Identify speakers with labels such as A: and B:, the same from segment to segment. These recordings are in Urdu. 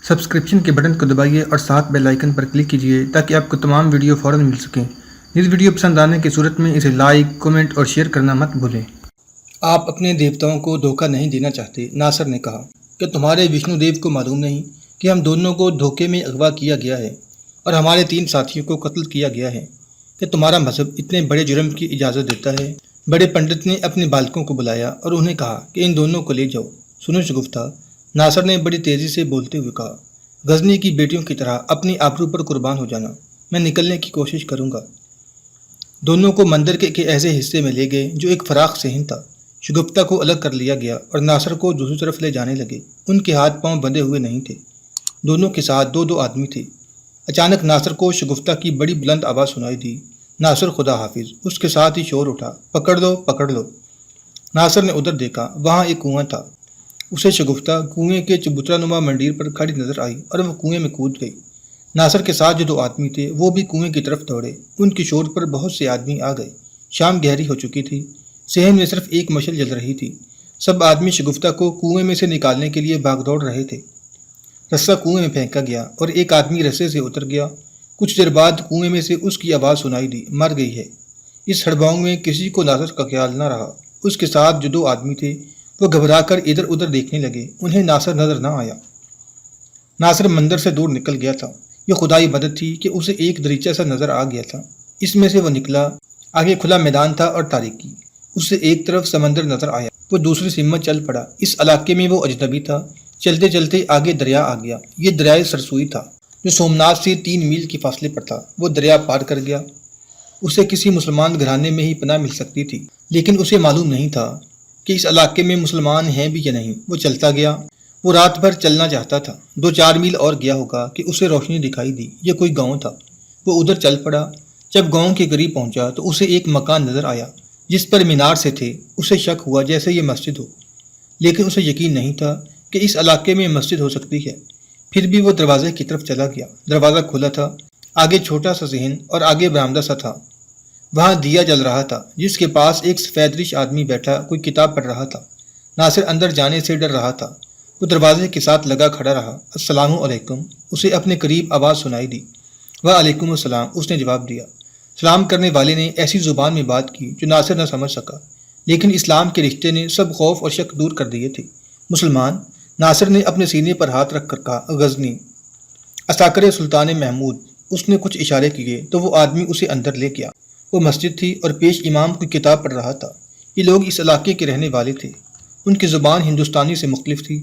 A: سبسکرپشن کے بٹن کو دبائیے اور ساتھ بیل آئیکن پر کلک کیجیے تاکہ آپ کو تمام ویڈیو فوراً مل سکیں۔ اس ویڈیو پسند آنے کی صورت میں اسے لائک، کمنٹ اور شیئر کرنا مت بھولیں۔ آپ اپنے دیوتاؤں کو دھوکہ نہیں دینا چاہتے، ناصر نے کہا کہ تمہارے وشنو دیو کو معلوم نہیں کہ ہم دونوں کو دھوکے میں اغوا کیا گیا ہے اور ہمارے 3 ساتھیوں کو قتل کیا گیا ہے کہ تمہارا مذہب اتنے بڑے جرم کی اجازت دیتا ہے۔ بڑے پنڈت نے اپنے بالکوں کو بلایا اور انہیں کہا کہ ان دونوں کو لے جاؤ۔ سنو شگفتہ، ناصر نے بڑی تیزی سے بولتے ہوئے کہا، غزنی کی بیٹیوں کی طرح اپنی آبرو پر قربان ہو جانا، میں نکلنے کی کوشش کروں گا۔ دونوں کو مندر کے ایسے حصے میں لے گئے جو ایک فراخ صحن تھا۔ شگفتہ کو الگ کر لیا گیا اور ناصر کو دوسری طرف لے جانے لگے۔ ان کے ہاتھ پاؤں بندھے ہوئے نہیں تھے، دونوں کے ساتھ 2 آدمی تھے۔ اچانک ناصر کو شگفتہ کی بڑی بلند آواز سنائی دی، ناصر خدا حافظ۔ اس کے ساتھ ہی شور اٹھا، پکڑ لو پکڑ لو۔ ناصر نے ادھر دیکھا، وہاں ایک کنواں تھا۔ اسے شگفتہ کنویں کے چبوترا نما منڈیر پر کھڑی نظر آئی اور وہ کنویں میں کود گئی۔ ناصر کے ساتھ جو 2 آدمی تھے وہ بھی کنویں کی طرف دوڑے۔ ان کی شور پر بہت سے آدمی آ گئے۔ شام گہری ہو چکی تھی، صحن میں صرف ایک مشل جل رہی تھی۔ سب آدمی شگفتہ کو کنویں میں سے نکالنے کے لیے بھاگ دوڑ رہے تھے۔ رسہ کنویں میں پھینکا گیا اور ایک آدمی رسے سے اتر گیا۔ کچھ دیر بعد کنویں میں سے اس کی آواز سنائی دی، مر گئی ہے۔ اس ہڑباؤں میں کسی کو ناصر کا خیال نہ رہا۔ اس کے ساتھ جو 2 آدمی تھے وہ گھبرا کر ادھر ادھر دیکھنے لگے، انہیں ناصر نظر نہ آیا۔ ناصر مندر سے دور نکل گیا تھا۔ یہ خدائی مدد تھی کہ اسے ایک دریچہ سا نظر آ گیا تھا۔ اس میں سے وہ نکلا، آگے کھلا میدان تھا اور تاریکی۔ اس سے ایک طرف سمندر نظر آیا، وہ دوسری سمت چل پڑا۔ اس علاقے میں وہ اجنبی تھا۔ چلتے چلتے آگے دریا آ گیا۔ یہ دریائے سرسوئی تھا جو سومناتھ سے 3 میل کی فاصلے پر تھا۔ وہ دریا پار کر گیا۔ اسے کسی مسلمان گھرانے میں ہی پناہ مل سکتی تھی، لیکن اسے معلوم نہیں تھا کہ اس علاقے میں مسلمان ہیں بھی یا نہیں۔ وہ چلتا گیا۔ وہ رات بھر چلنا چاہتا تھا۔ 2-4 میل اور گیا ہوگا کہ اسے روشنی دکھائی دی۔ یہ کوئی گاؤں تھا۔ وہ ادھر چل پڑا۔ جب گاؤں کے قریب پہنچا تو اسے ایک مکان نظر آیا جس پر مینار سے تھے۔ اسے شک ہوا جیسے یہ مسجد ہو، لیکن اسے یقین نہیں تھا کہ اس علاقے میں مسجد ہو سکتی ہے۔ پھر بھی وہ دروازے کی طرف چلا گیا۔ دروازہ کھلا تھا۔ آگے چھوٹا سا صحن اور آگے برآمدہ سا تھا۔ وہاں دیا جل رہا تھا جس کے پاس ایک سفید ریش آدمی بیٹھا کوئی کتاب پڑھ رہا تھا۔ ناصر اندر جانے سے ڈر رہا تھا۔ وہ دروازے کے ساتھ لگا کھڑا رہا۔ السلام علیکم، اسے اپنے قریب آواز سنائی دی۔ وعلیکم السلام، اس نے جواب دیا۔ سلام کرنے والے نے ایسی زبان میں بات کی جو ناصر نہ سمجھ سکا، لیکن اسلام کے رشتے نے سب خوف اور شک دور کر دیے تھے۔ مسلمان؟ ناصر نے اپنے سینے پر ہاتھ رکھ کر کہا، غزنی، اساکر سلطان محمود۔ اس نے کچھ اشارے کیے تو وہ آدمی اسے اندر لے گیا۔ وہ مسجد تھی اور پیش امام کوئی کتاب پڑھ رہا تھا۔ یہ لوگ اس علاقے کے رہنے والے تھے۔ ان کی زبان ہندوستانی سے مختلف تھی۔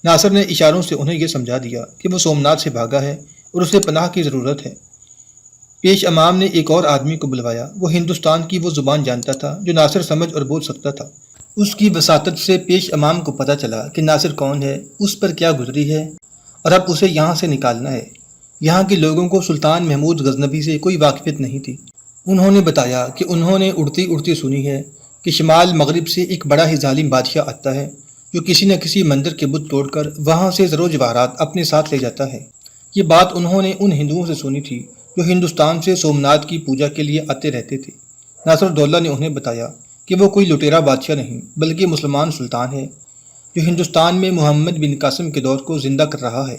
A: ناصر نے اشاروں سے انہیں یہ سمجھا دیا کہ وہ سومناتھ سے بھاگا ہے اور اسے پناہ کی ضرورت ہے۔ پیش امام نے ایک اور آدمی کو بلوایا۔ وہ ہندوستان کی وہ زبان جانتا تھا جو ناصر سمجھ اور بول سکتا تھا۔ اس کی وساطت سے پیش امام کو پتہ چلا کہ ناصر کون ہے، اس پر کیا گزری ہے اور اب اسے یہاں سے نکالنا ہے۔ یہاں کے لوگوں کو سلطان محمود غزنوی سے کوئی واقفیت نہیں تھی۔ انہوں نے بتایا کہ انہوں نے اڑتی اڑتی سنی ہے کہ شمال مغرب سے ایک بڑا ہی ظالم بادشاہ آتا ہے جو کسی نہ کسی مندر کے بت توڑ کر وہاں سے زر و جواہرات اپنے ساتھ لے جاتا ہے۔ یہ بات انہوں نے ان ہندوؤں سے سنی تھی جو ہندوستان سے سومناتھ کی پوجا کے لیے آتے رہتے تھے۔ ناصر الدولہ نے انہیں بتایا کہ وہ کوئی لٹیرا بادشاہ نہیں بلکہ مسلمان سلطان ہے جو ہندوستان میں محمد بن قاسم کے دور کو زندہ کر رہا ہے،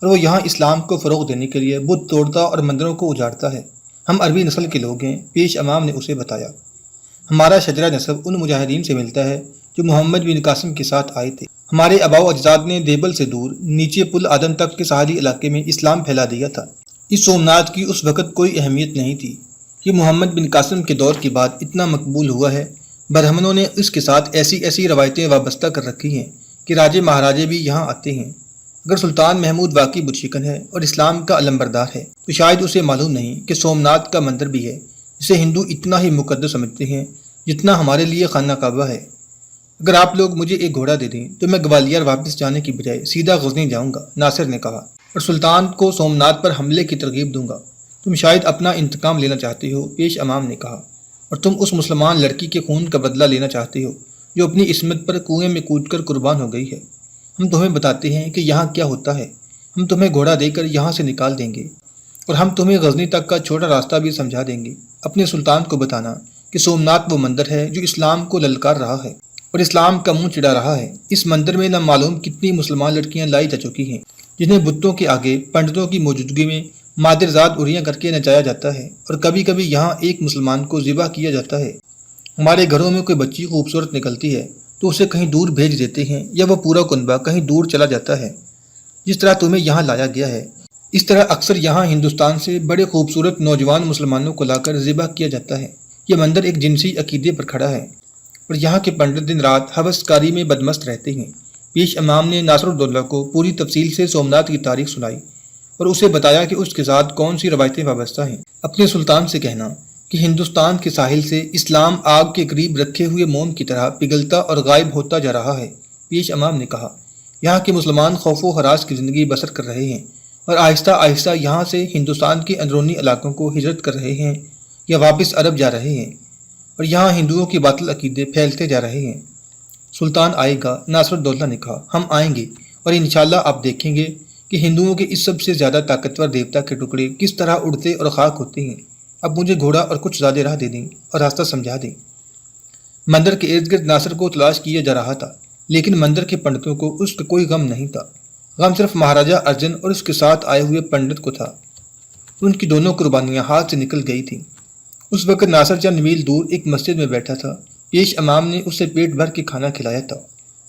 A: اور وہ یہاں اسلام کو فروغ دینے کے لیے بت توڑتا اور مندروں کو اجاڑتا ہے۔ ہم عربی نسل کے لوگ ہیں، پیش امام نے اسے بتایا۔ ہمارا شجرہ نسب ان مجاہدین سے ملتا ہے جو محمد بن قاسم کے ساتھ آئے تھے۔ ہمارے آباء و اجداد نے دیبل سے دور نیچے پل آدم تک کے ساحلی علاقے میں اسلام پھیلا دیا تھا۔ اس سومناتھ کی اس وقت کوئی اہمیت نہیں تھی۔ یہ محمد بن قاسم کے دور کے بعد اتنا مقبول ہوا ہے۔ برہمنوں نے اس کے ساتھ ایسی روایتیں وابستہ کر رکھی ہیں کہ راجے مہاراجے بھی یہاں آتے ہیں۔ اگر سلطان محمود واقعی بت شکن ہے اور اسلام کا علمبردار ہے تو شاید اسے معلوم نہیں کہ سومناتھ کا مندر بھی ہے جسے ہندو اتنا ہی مقدس سمجھتے ہیں جتنا ہمارے لیے خانہ کعبہ ہے۔ اگر آپ لوگ مجھے ایک گھوڑا دے دیں تو میں گوالیار واپس جانے کی بجائے سیدھا غزنی جاؤں گا، ناصر نے کہا، اور سلطان کو سومناتھ پر حملے کی ترغیب دوں گا۔ تم شاید اپنا انتقام لینا چاہتے ہو، پیش امام نے کہا، اور تم اس مسلمان لڑکی کے خون کا بدلہ لینا چاہتے ہو جو اپنی عصمت پر کنویں میں کود کر قربان ہو گئی ہے۔ ہم تمہیں بتاتے ہیں کہ یہاں کیا ہوتا ہے۔ ہم تمہیں گھوڑا دے کر یہاں سے نکال دیں گے اور ہم تمہیں غزنی تک کا چھوٹا راستہ بھی سمجھا دیں گے۔ اپنے سلطان کو بتانا کہ سومناتھ وہ مندر ہے جو اسلام کو للکار رہا ہے اور اسلام کا منہ چڑھا رہا ہے۔ اس مندر میں نہ معلوم کتنی مسلمان لڑکیاں لائی جا چکی ہیں جنہیں بتوں کے آگے پنڈتوں کی موجودگی میں مادرزاد اریاں کر کے نچایا جاتا ہے، اور کبھی کبھی یہاں ایک مسلمان کو ذبح کیا جاتا ہے۔ ہمارے گھروں میں کوئی بچی خوبصورت نکلتی ہے تو اسے کہیں دور بھیج دیتے ہیں، یا وہ پورا کنبہ کہیں دور چلا جاتا ہے۔ جس طرح تمہیں یہاں لایا گیا ہے، اس طرح اکثر یہاں ہندوستان سے بڑے خوبصورت نوجوان مسلمانوں کو لا کر ذبح کیا جاتا ہے۔ یہ منظر ایک جنسی عقیدے پر کھڑا ہے، اور یہاں کے پنڈت دن رات ہوس کاری میں بدمست رہتے ہیں۔ پیش امام نے ناصر الدولہ کو پوری تفصیل سے سومناتھ کی تاریخ سنائی اور اسے بتایا کہ اس کے ساتھ کون سی روایتیں وابستہ ہیں۔ اپنے سلطان سے کہنا کہ ہندوستان کے ساحل سے اسلام آگ کے قریب رکھے ہوئے موم کی طرح پگھلتا اور غائب ہوتا جا رہا ہے۔ پیش امام نے کہا، یہاں کے مسلمان خوف و ہراس کی زندگی بسر کر رہے ہیں، اور آہستہ آہستہ یہاں سے ہندوستان کے اندرونی علاقوں کو ہجرت کر رہے ہیں یا واپس عرب جا رہے ہیں، اور یہاں ہندوؤں کے باطل عقیدے پھیلتے جا رہے ہیں۔ سلطان آئے گا، ناصر الدولہ نے کہا، ہم آئیں گے، اور انشاءاللہ آپ دیکھیں گے کہ ہندوؤں کے اس سب سے زیادہ طاقتور دیوتا کے ٹکڑے کس طرح اڑتے اور خاک ہوتے ہیں۔ اب مجھے گھوڑا اور کچھ زیادہ راہ دے دیں اور راستہ سمجھا دیں۔ مندر کے ارد گرد ناصر کو تلاش کیا جا رہا تھا، لیکن مندر کے پنڈتوں کو اس کا کوئی غم نہیں تھا۔ غم صرف مہاراجہ ارجن اور اس کے ساتھ آئے ہوئے پنڈت کو تھا۔ ان کی دونوں قربانیاں ہاتھ سے نکل گئی تھیں۔ اس وقت ناصر چند میل دور ایک مسجد میں بیٹھا تھا۔ پیش امام نے اسے پیٹ بھر کے کھانا کھلایا تھا،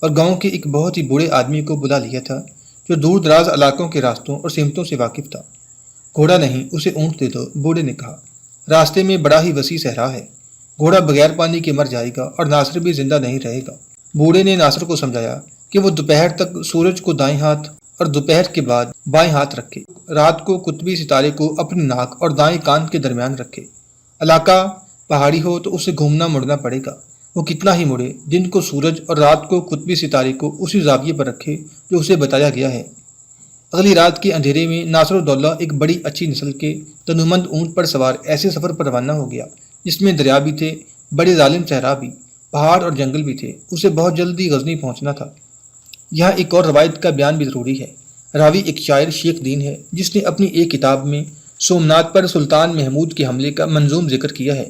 A: اور گاؤں کے ایک بہت ہی بوڑھے آدمی کو بلا لیا تھا جو دور دراز علاقوں کے راستوں اور سمتوں سے واقف تھا۔ گھوڑا نہیں، اسے اونٹ دے دو، بوڑھے نے کہا۔ راستے میں بڑا ہی وسیع صحرا ہے، گھوڑا بغیر پانی کے مر جائے گا اور ناصر بھی زندہ نہیں رہے گا۔ بوڑھے نے ناصر کو سمجھایا کہ وہ دوپہر تک سورج کو دائیں ہاتھ اور دوپہر کے بعد بائیں ہاتھ رکھے، رات کو قطبی ستارے کو اپنی ناک اور دائیں کان کے درمیان رکھے۔ علاقہ پہاڑی ہو تو اسے گھومنا مڑنا پڑے گا، وہ کتنا ہی مڑے، دن کو سورج اور رات کو قطبی ستارے کو اسی زاویے پر رکھے جو اسے بتایا گیا ہے۔ اگلی رات کے اندھیرے میں ناصر الدولہ ایک بڑی اچھی نسل کے تنومند اونٹ پر سوار ایسے سفر پر روانہ ہو گیا جس میں دریا بھی تھے، بڑے ظالم صحرا بھی، پہاڑ اور جنگل بھی تھے۔ اسے بہت جلدی غزنی پہنچنا تھا۔ یہاں ایک اور روایت کا بیان بھی ضروری ہے۔ راوی ایک شاعر شیخ دین ہے جس نے اپنی ایک کتاب میں سومناتھ پر سلطان محمود کے حملے کا منظوم ذکر کیا ہے۔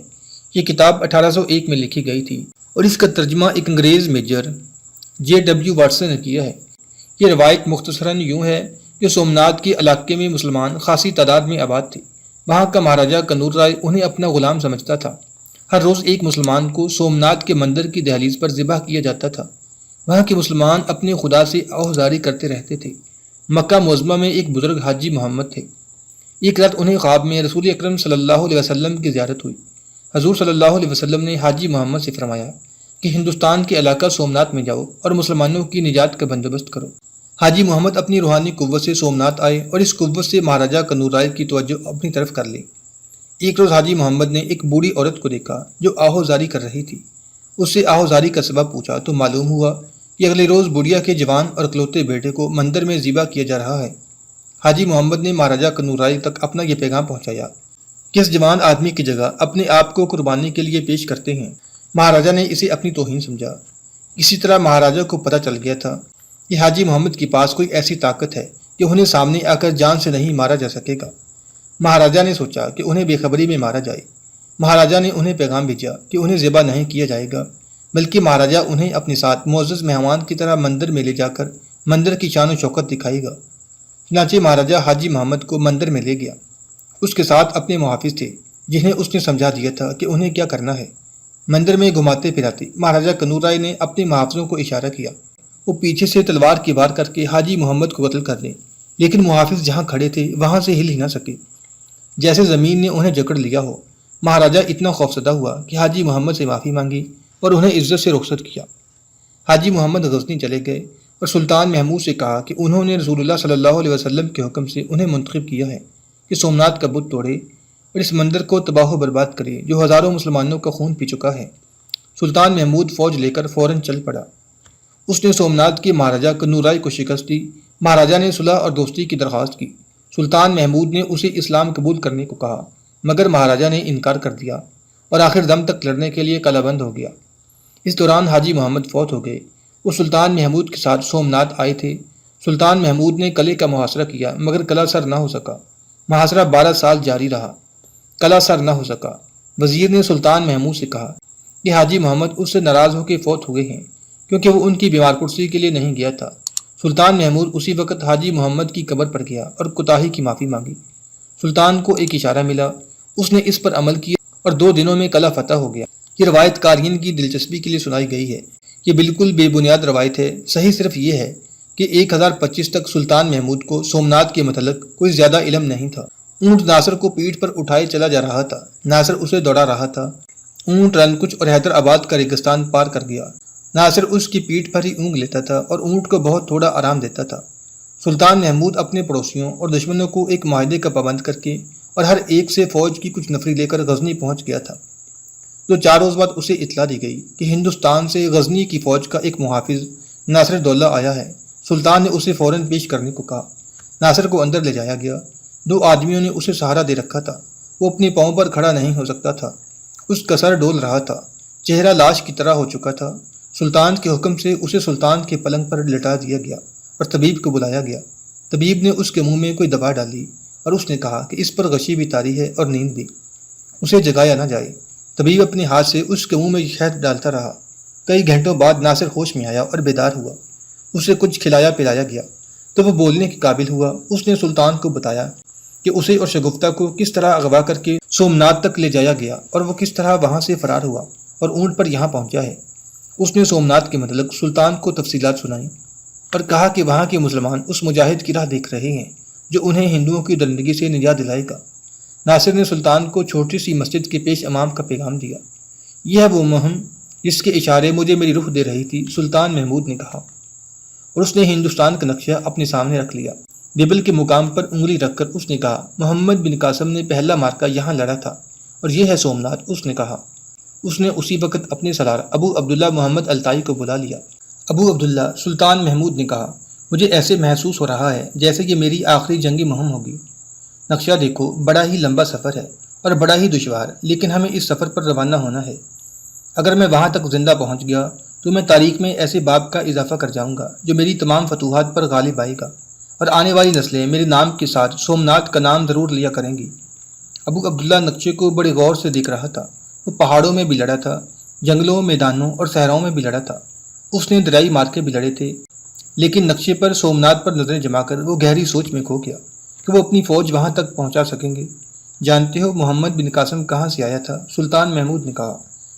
A: یہ کتاب 1801 میں لکھی گئی تھی اور اس کا ترجمہ ایک انگریز میجر JW واٹسن نے کیا ہے۔ یہ روایت مختصراً یوں ہے کہ سومناتھ کے علاقے میں مسلمان خاصی تعداد میں آباد تھے۔ وہاں کا مہاراجہ کنور رائے انہیں اپنا غلام سمجھتا تھا۔ ہر روز ایک مسلمان کو سومناتھ کے مندر کی دہلیز پر ذبح کیا جاتا تھا۔ وہاں کے مسلمان اپنے خدا سے آہوازاری کرتے رہتے تھے۔ مکہ معظمہ میں ایک بزرگ حاجی محمد تھے۔ ایک رات انہیں خواب میں رسول اکرم صلی اللہ علیہ وسلم کی زیارت ہوئی۔ حضور صلی اللہ علیہ وسلم نے حاجی محمد سے فرمایا کہ ہندوستان کے علاقہ سومناتھ میں جاؤ اور مسلمانوں کی نجات کا بندوبست کرو۔ حاجی محمد اپنی روحانی قوت سے سومناتھ آئے اور اس قوت سے مہاراجہ کنور رائے کی توجہ اپنی طرف کر لی۔ ایک روز حاجی محمد نے ایک بوڑھی عورت کو دیکھا جو آہوازاری کر رہی تھی۔ اس سے آہوازاری کا سبب پوچھا تو معلوم ہوا کہ اگلے روز بڑھیا کے جوان اور اکلوتے بیٹے کو مندر میں ذبح کیا جا رہا ہے۔ حاجی محمد نے مہاراجہ کنور رائے تک اپنا یہ پیغام پہنچایا کہ اس جوان آدمی کی جگہ اپنے آپ کو قربانی کے لیے پیش کرتے ہیں۔ مہاراجہ نے اسے اپنی توہین سمجھا۔ اسی طرح مہاراجہ کو پتہ چل گیا تھا کہ حاجی محمد کے پاس کوئی ایسی طاقت ہے کہ انہیں سامنے آ کر جان سے نہیں مارا جا سکے گا۔ مہاراجہ نے سوچا کہ انہیں بے خبری میں مارا جائے۔ مہاراجہ نے انہیں پیغام بھیجا کہ انہیں ذبح نہیں کیا جائے گا، بلکہ مہاراجہ انہیں اپنے ساتھ معزز مہمان کی طرح مندر میں لے جا کر مندر کی شان و شوکت دکھائے گا۔ چنانچہ مہاراجہ حاجی محمد کو مندر میں لے گیا۔ اس کے ساتھ اپنے محافظ تھے جنہیں اس نے سمجھا دیا تھا کہ انہیں کیا کرنا ہے۔ مندر میں گھماتے پھراتے مہاراجہ کنور رائے نے اپنے محافظوں کو اشارہ کیا وہ پیچھے سے تلوار کی وار کر کے حاجی محمد کو قتل کر دیں، لیکن محافظ جہاں کھڑے تھے وہاں سے ہل ہی نہ سکے، جیسے زمین نے انہیں جکڑ لیا ہو۔ مہاراجہ اتنا خوفزدہ ہوا کہ حاجی محمد سے معافی مانگی اور انہیں عزت سے رخصت کیا۔ حاجی محمد غزنی چلے گئے اور سلطان محمود سے کہا کہ انہوں نے رسول اللہ صلی اللہ علیہ وسلم کے حکم سے انہیں منتخب کیا ہے کہ سومناتھ کا بت توڑے اور اس مندر کو تباہ و برباد کرے جو ہزاروں مسلمانوں کا خون پی چکا ہے۔ سلطان محمود فوج لے کر فوراً چل پڑا۔ اس نے سومناتھ کے مہاراجہ کنور رائے کو شکست دی۔ مہاراجہ نے صلح اور دوستی کی درخواست کی۔ سلطان محمود نے اسے اسلام قبول کرنے کو کہا، مگر مہاراجہ نے انکار کر دیا اور آخر دم تک لڑنے کے لیے کالا بند ہو گیا۔ اس دوران حاجی محمد فوت ہو گئے۔ وہ سلطان محمود کے ساتھ سومناتھ آئے تھے۔ سلطان محمود نے قلعے کا محاصرہ کیا مگر قلعہ سر نہ ہو سکا۔ محاصرہ 12 سال جاری رہا، قلعہ سر نہ ہو سکا۔ وزیر نے سلطان محمود سے کہا کہ حاجی محمد اس سے ناراض ہو کے فوت ہوئے ہیں کیونکہ وہ ان کی بیمار پرسی کے لیے نہیں گیا تھا۔ سلطان محمود اسی وقت حاجی محمد کی قبر پر گیا اور کوتاہی کی معافی مانگی۔ سلطان کو ایک اشارہ ملا، اس نے اس پر عمل کیا اور 2 دنوں میں قلعہ فتح ہو گیا۔ یہ روایت قارئین کی دلچسپی کے لیے سنائی گئی ہے۔ یہ بالکل بے بنیاد روایت ہے۔ صحیح صرف یہ ہے کہ 1025 تک سلطان محمود کو سومنات کے متعلق کوئی زیادہ علم نہیں تھا۔ اونٹ ناصر کو پیٹھ پر اٹھائے چلا جا رہا تھا، ناصر اسے دوڑا رہا تھا۔ اونٹ رنکچ اور حیدرآباد کا ریگستان پار کر گیا، ناصر اس کی پیٹھ پر ہی اونگ لیتا تھا اور اونٹ کو بہت تھوڑا آرام دیتا تھا۔ سلطان محمود اپنے پڑوسیوں اور دشمنوں کو ایک معاہدے کا پابند کر کے اور ہر ایک سے فوج کی کچھ نفری لے کر غزنی پہنچ گیا تھا۔ 4 روز بعد اسے اطلاع دی گئی کہ ہندوستان سے غزنی کی فوج کا ایک محافظ ناصر دولہ آیا ہے۔ سلطان نے اسے فوراً پیش کرنے کو کہا۔ ناصر کو اندر لے جایا گیا۔ 2 آدمیوں نے اسے سہارا دے رکھا تھا۔ وہ اپنے پاؤں پر کھڑا نہیں ہو سکتا تھا، اس کا سر ڈول رہا تھا، چہرہ لاش کی طرح ہو چکا تھا۔ سلطان کے حکم سے اسے سلطان کے پلنگ پر لٹا دیا گیا اور طبیب کو بلایا گیا۔ طبیب نے اس کے منہ میں کوئی دوا ڈالی اور اس نے کہا کہ اس پر غشی بھی طاری ہے اور نیند بھی، اسے جگایا نہ جائے۔ طبیب اپنے ہاتھ سے اس کے منہ میں شہد ڈالتا رہا۔ کئی گھنٹوں بعد ناصر ہوش میں آیا اور بیدار ہوا۔ اسے کچھ کھلایا پلایا گیا تو وہ بولنے کے قابل ہوا۔ اس نے سلطان کو بتایا کہ اسے اور شگفتہ کو کس طرح اغوا کر کے سومنات تک لے جایا گیا اور وہ کس طرح وہاں سے فرار ہوا اور اونٹ پر یہاں پہنچا ہے۔ اس نے سومنات کے متعلق سلطان کو تفصیلات سنائیں اور کہا کہ وہاں کے مسلمان اس مجاہد کی راہ دیکھ رہے ہیں جو انہیں ہندوؤں کی درندگی سے نجات دلائے گا۔ ناصر نے سلطان کو چھوٹی سی مسجد کے پیش امام کا پیغام دیا۔ یہ ہے وہ مہم جس کے اشارے مجھے میری روح دے رہی تھی، سلطان محمود نے کہا، اور اس نے ہندوستان کا نقشہ اپنے سامنے رکھ لیا۔ بیبل کے مقام پر انگلی رکھ کر اس نے کہا، محمد بن قاسم نے پہلا مارکہ یہاں لڑا تھا اور یہ ہے سومنات۔ اس نے کہا۔ اس نے اسی وقت اپنے سالار ابو عبداللہ محمد التائی کو بلا لیا۔ ابو عبداللہ، سلطان محمود نے کہا، مجھے ایسے محسوس ہو رہا ہے جیسے یہ میری آخری جنگی مہم ہوگی۔ نقشہ دیکھو، بڑا ہی لمبا سفر ہے اور بڑا ہی دشوار، لیکن ہمیں اس سفر پر روانہ ہونا ہے۔ اگر میں وہاں تک زندہ پہنچ گیا تو میں تاریخ میں ایسے باب کا اضافہ کر جاؤں گا جو میری تمام فتوحات پر غالب آئے گا، اور آنے والی نسلیں میرے نام کے ساتھ سومنات کا نام ضرور لیا کریں گی۔ ابو عبداللہ نقشے کو بڑے غور سے دیکھ رہا تھا۔ وہ پہاڑوں میں بھی لڑا تھا، جنگلوں، میدانوں اور صحراؤں میں بھی لڑا تھا۔ اس نے دریائی مارکے بھی لڑے تھے، لیکن نقشے پر سومنات پر نظریں جما کر وہ گہری سوچ میں کھو گیا کہ وہ اپنی فوج وہاں تک پہنچا سکیں گے۔ جانتے ہو محمد بن قاسم کہاں سے آیا تھا؟ سلطان محمود نے کہا،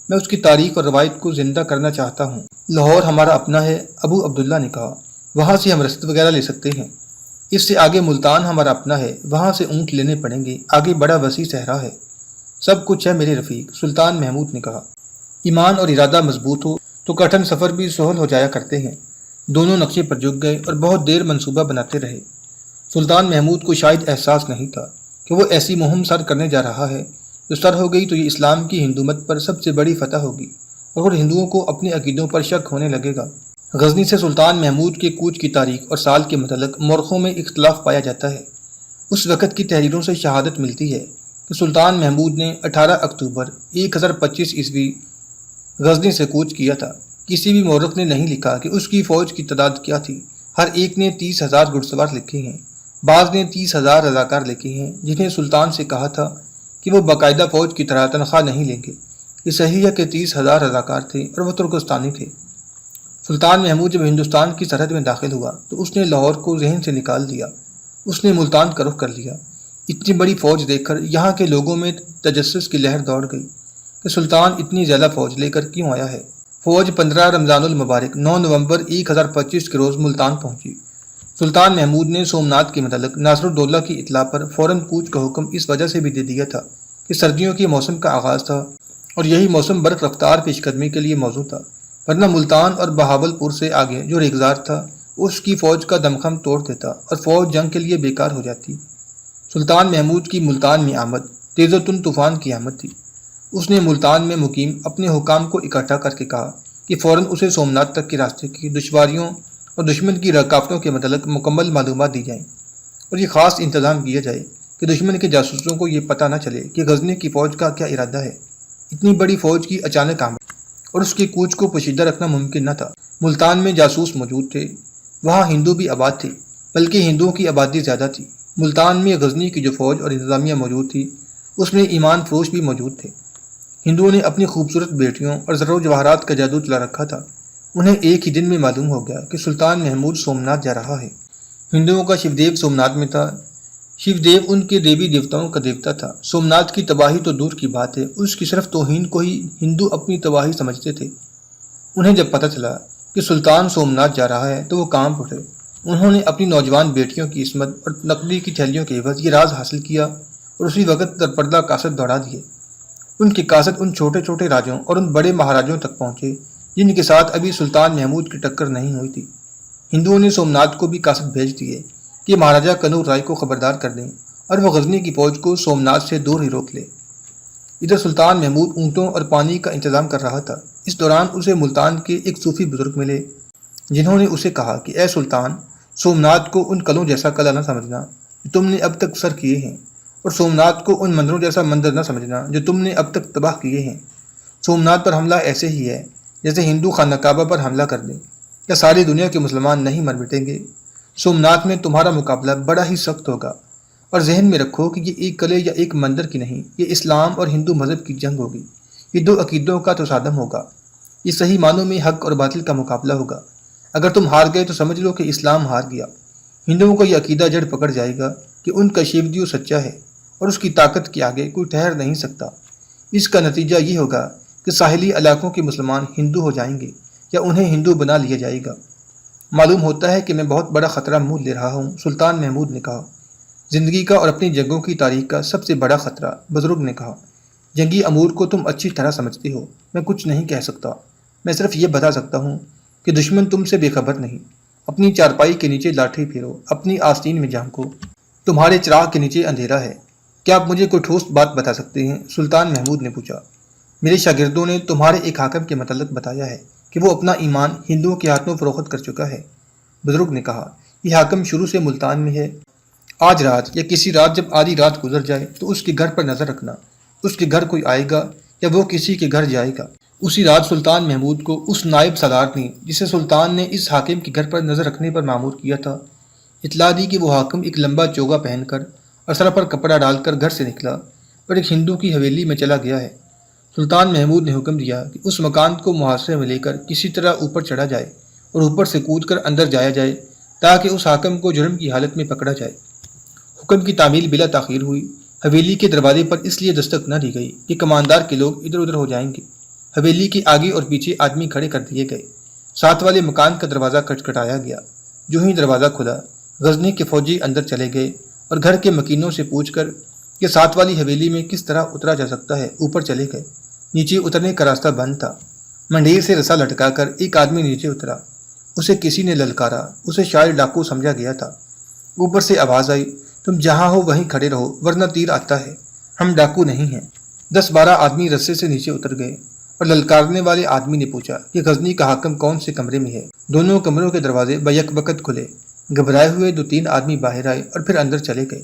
A: میں اس کی تاریخ اور روایت کو زندہ کرنا چاہتا ہوں۔ لاہور ہمارا اپنا ہے، ابو عبداللہ نے کہا، وہاں سے ہم رسد وغیرہ لے سکتے ہیں۔ اس سے آگے ملتان ہمارا اپنا ہے، وہاں سے اونٹ لینے پڑیں گے، آگے بڑا وسیع صحرا ہے۔ سب کچھ ہے میرے رفیق، سلطان محمود نے کہا۔ ایمان اور ارادہ مضبوط ہو تو کٹھن سفر بھی سہل ہو جایا کرتے ہیں۔ دونوں نقشے پر جھک گئے اور بہت دیر منصوبہ بناتے رہے۔ سلطان محمود کو شاید احساس نہیں تھا کہ وہ ایسی مہم سر کرنے جا رہا ہے جو سر ہو گئی تو یہ اسلام کی ہندومت پر سب سے بڑی فتح ہوگی اور ہندوؤں کو اپنے عقیدوں پر شک ہونے لگے گا۔ غزنی سے سلطان محمود کے کوچ کی تاریخ اور سال کے متعلق مورخوں میں اختلاف پایا جاتا ہے۔ اس وقت کی تحریروں سے شہادت ملتی ہے کہ سلطان محمود نے 18 اکتوبر 1025 عیسوی غزنی سے کوچ کیا تھا۔ کسی بھی مورخ نے نہیں لکھا کہ اس کی فوج کی تعداد کیا تھی۔ ہر ایک نے 30,000 گھڑ سوار لکھے ہیں، بعض نے 30,000 رضاکار لکھے ہیں جنہیں سلطان سے کہا تھا کہ وہ باقاعدہ فوج کی طرح تنخواہ نہیں لیں گے۔ یہ صحیح ہے کہ 30,000 رضاکار تھے اور وہ ترکستانی تھے۔ سلطان محمود جب ہندوستان کی سرحد میں داخل ہوا تو اس نے لاہور کو ذہن سے نکال دیا۔ اس نے ملتان کا رخ کر لیا۔ اتنی بڑی فوج دیکھ کر یہاں کے لوگوں میں تجسس کی لہر دوڑ گئی کہ سلطان اتنی زیادہ فوج لے کر کیوں آیا ہے۔ فوج 15 رمضان المبارک 9 نومبر 1025 کے روز ملتان پہنچی۔ سلطان محمود نے سومنات کے متعلق ناصر الدولہ کی اطلاع پر فوراً کوچ کا حکم اس وجہ سے بھی دے دیا تھا کہ سردیوں کے موسم کا آغاز تھا اور یہی موسم برق رفتار پیش قدمی کے لیے موزوں تھا، ورنہ ملتان اور بہاولپور سے آگے جو ریگزار تھا اس کی فوج کا دمخم توڑ دیتا اور فوج جنگ کے لیے بیکار ہو جاتی۔ سلطان محمود کی ملتان میں آمد تیز و تند طوفان کی آمد تھی۔ اس نے ملتان میں مقیم اپنے حکام کو اکٹھا کر کے کہا کہ فوراً اسے سومنات تک کے راستے کی دشواریوں اور دشمن کی رکاوٹوں کے متعلق مکمل معلومات دی جائیں، اور یہ خاص انتظام کیا جائے کہ دشمن کے جاسوسوں کو یہ پتہ نہ چلے کہ غزنی کی فوج کا کیا ارادہ ہے۔ اتنی بڑی فوج کی اچانک آمد اور اس کے کوچ کو پوشیدہ رکھنا ممکن نہ تھا۔ ملتان میں جاسوس موجود تھے، وہاں ہندو بھی آباد تھے، بلکہ ہندوؤں کی آبادی زیادہ تھی۔ ملتان میں غزنی کی جو فوج اور انتظامیہ موجود تھی اس میں ایمان فروش بھی موجود تھے۔ ہندوؤں نے اپنی خوبصورت بیٹیوں اور زر و جواہرات کا جادو چلا رکھا تھا۔ انہیں ایک ہی دن میں معلوم ہو گیا کہ سلطان محمود سومناتھ جا رہا ہے۔ ہندوؤں کا شیو دیو سومناتھ میں تھا۔ شیو دیو ان کے دیوی دیوتاؤں کا دیوتا تھا۔ سومناتھ کی تباہی تو دور کی بات ہے، اس کی صرف توہین کو ہی ہندو اپنی تباہی سمجھتے تھے۔ انہیں جب پتہ چلا کہ سلطان سومناتھ جا رہا ہے تو وہ کانپ اٹھے۔ انہوں نے اپنی نوجوان بیٹیوں کی عصمت اور نقدی کی تھیلیوں کے عوض یہ راز حاصل کیا اور اسی وقت درپردہ قاصد دوڑا دیے۔ ان کے قاصد ان چھوٹے چھوٹے راجوں اور ان بڑے مہاراجوں تک پہنچے جن کے ساتھ ابھی سلطان محمود کی ٹکر نہیں ہوئی تھی۔ ہندوؤں نے سومناتھ کو بھی قاصد بھیج دیے کہ مہاراجہ کنور رائے کو خبردار کر دیں اور وہ غزنی کی فوج کو سومناتھ سے دور ہی روک لے۔ ادھر سلطان محمود اونٹوں اور پانی کا انتظام کر رہا تھا۔ اس دوران اسے ملتان کے ایک صوفی بزرگ ملے جنہوں نے اسے کہا کہ اے سلطان، سومناتھ کو ان قلعوں جیسا قلعہ نہ سمجھنا جو تم نے اب تک سر کیے ہیں، اور سومناتھ کو ان مندروں جیسا مندر نہ سمجھنا جو تم نے اب تک تباہ کیے ہیں۔ سومناتھ پر حملہ ایسے ہی ہے جیسے ہندو خانہ کعبہ پر حملہ کر دیں۔ کیا ساری دنیا کے مسلمان نہیں مر مٹیں گے؟ سومناتھ میں تمہارا مقابلہ بڑا ہی سخت ہوگا، اور ذہن میں رکھو کہ یہ ایک قلعے یا ایک مندر کی نہیں، یہ اسلام اور ہندو مذہب کی جنگ ہوگی۔ یہ دو عقیدوں کا تصادم ہوگا۔ یہ صحیح معنوں میں حق اور باطل کا مقابلہ ہوگا۔ اگر تم ہار گئے تو سمجھ لو کہ اسلام ہار گیا۔ ہندوؤں کا یہ عقیدہ جڑ پکڑ جائے گا کہ ان کا شیو دیو سچا ہے اور اس کی طاقت کے آگے کوئی ٹھہر نہیں سکتا۔ اس کا نتیجہ یہ ہوگا کہ ساحلی علاقوں کے مسلمان ہندو ہو جائیں گے یا انہیں ہندو بنا لیا جائے گا۔ معلوم ہوتا ہے کہ میں بہت بڑا خطرہ مول لے رہا ہوں، سلطان محمود نے کہا۔ زندگی کا اور اپنی جنگوں کی تاریخ کا سب سے بڑا خطرہ، بزرگ نے کہا۔ جنگی امور کو تم اچھی طرح سمجھتے ہو، میں کچھ نہیں کہہ سکتا۔ میں صرف یہ بتا سکتا ہوں کہ دشمن تم سے بے خبر نہیں۔ اپنی چارپائی کے نیچے لاٹھی پھیرو، اپنی آستین میں جھانکو، تمہارے چراغ کے نیچے اندھیرا ہے۔ کیا آپ مجھے کوئی ٹھوس بات بتا سکتے ہیں؟ سلطان محمود نے پوچھا۔ میرے شاگردوں نے تمہارے ایک حاکم کے متعلق بتایا ہے کہ وہ اپنا ایمان ہندوؤں کے ہاتھوں فروخت کر چکا ہے۔ بزرگ نے کہا، یہ حاکم شروع سے ملتان میں ہے۔ آج رات یا کسی رات جب آدھی رات گزر جائے تو اس کے گھر پر نظر رکھنا۔ اس کے گھر کوئی آئے گا یا وہ کسی کے گھر جائے گا۔ اسی رات سلطان محمود کو اس نائب سالار نے جسے سلطان نے اس حاکم کے گھر پر نظر رکھنے پر مامور کیا تھا اطلاع دی کہ وہ حاکم ایک لمبا چوگا پہن کر اور سر پر کپڑا ڈال کر گھر سے نکلا اور ایک ہندو کی حویلی میں چلا گیا ہے۔ سلطان محمود نے حکم دیا کہ اس مکان کو محاصرے میں لے کر کسی طرح اوپر چڑھا جائے اور اوپر سے کود کر اندر جایا جائے تاکہ اس حاکم کو جرم کی حالت میں پکڑا جائے۔ حکم کی تعمیل بلا تاخیر ہوئی۔ حویلی کے دروازے پر اس لیے دستک نہ دی گئی کہ کماندار کے لوگ ادھر ادھر ہو جائیں گے۔ حویلی کے آگے اور پیچھے آدمی کھڑے کر دیے گئے۔ ساتھ والے مکان کا دروازہ کھٹکھٹایا گیا۔ جو ہی دروازہ کھلا، غزنی کے فوجی اندر چلے گئے اور گھر کے مکینوں سے پوچھ کر کہ ساتھ والی حویلی میں کس طرح اترا جا سکتا ہے اوپر چلے گئے۔ نیچے اترنے کا راستہ بند تھا۔ منڈیر سے رسا لٹکا کر ایک آدمی نیچے اترا۔ اسے کسی نے للکارا، اسے شاید ڈاکو سمجھا گیا تھا۔ اوپر سے آواز آئی، تم جہاں ہو وہیں کھڑے رہو ورنہ تیر آتا ہے، ہم ڈاکو نہیں ہیں۔ 10-12 آدمی رسے سے نیچے اتر گئے اور للکارنے والے آدمی نے پوچھا کہ غزنی کا حاکم کون سے کمرے میں ہے۔ دونوں کمروں کے دروازے بیک وقت کھلے۔ گھبرائے ہوئے 2-3 آدمی باہر آئے اور پھر اندر چلے گئے۔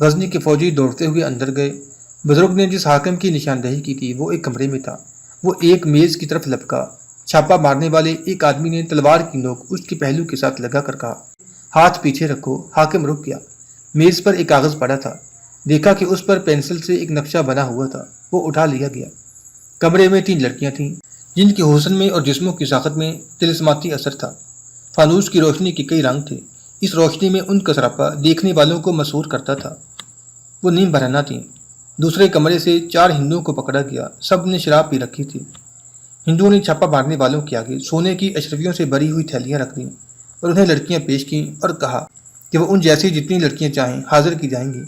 A: غزنی کے فوجی دوڑتے ہوئے اندر گئے۔ بزرگ نے جس حاکم کی نشاندہی کی تھی وہ ایک کمرے میں تھا۔ وہ ایک میز کی طرف لپکا۔ چھاپا مارنے والے ایک آدمی نے تلوار کی نوک اس کے پہلو کے ساتھ لگا کر کہا، ہاتھ پیچھے رکھو۔ حاکم رک گیا۔ میز پر ایک کاغذ پڑا تھا۔ دیکھا کہ اس پر پینسل سے ایک نقشہ بنا ہوا تھا۔ وہ اٹھا لیا گیا۔ کمرے میں 3 لڑکیاں تھیں جن کے حسن میں اور جسموں کی ساخت میں طلسماتی اثر تھا۔ فانوس کی روشنی کے کئی رنگ تھے۔ اس روشنی میں ان کا سراپا دیکھنے والوں کو مسحور کرتا تھا۔ وہ نیم برہنہ تھیں۔ دوسرے کمرے سے 4 ہندوؤں کو پکڑا گیا۔ سب نے شراب پی رکھی تھی۔ ہندوؤں نے چھاپا مارنے والوں کے آگے سونے کی اشرفیوں سے بھری ہوئی تھیلیاں رکھ دیں اور انہیں لڑکیاں پیش کیں اور کہا کہ وہ ان جیسی جتنی لڑکیاں چاہیں حاضر کی جائیں گی۔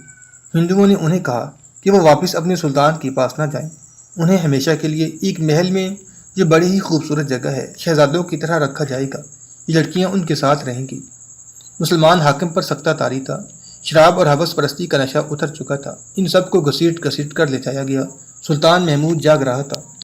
A: ہندوؤں نے انہیں کہا کہ وہ واپس اپنے سلطان کے پاس نہ جائیں۔ انہیں ہمیشہ کے لیے ایک محل میں جو بڑی ہی خوبصورت جگہ ہے شہزادوں کی طرح رکھا جائے گا۔ یہ لڑکیاں ان کے ساتھ رہیں گی۔ مسلمان حاکم پر سختہ طاری تھا۔ شراب اور حوث پرستی کا نشہ اتر چکا تھا۔ ان سب کو گھسیٹ کر لے جایا گیا۔ سلطان محمود جاگ رہا تھا۔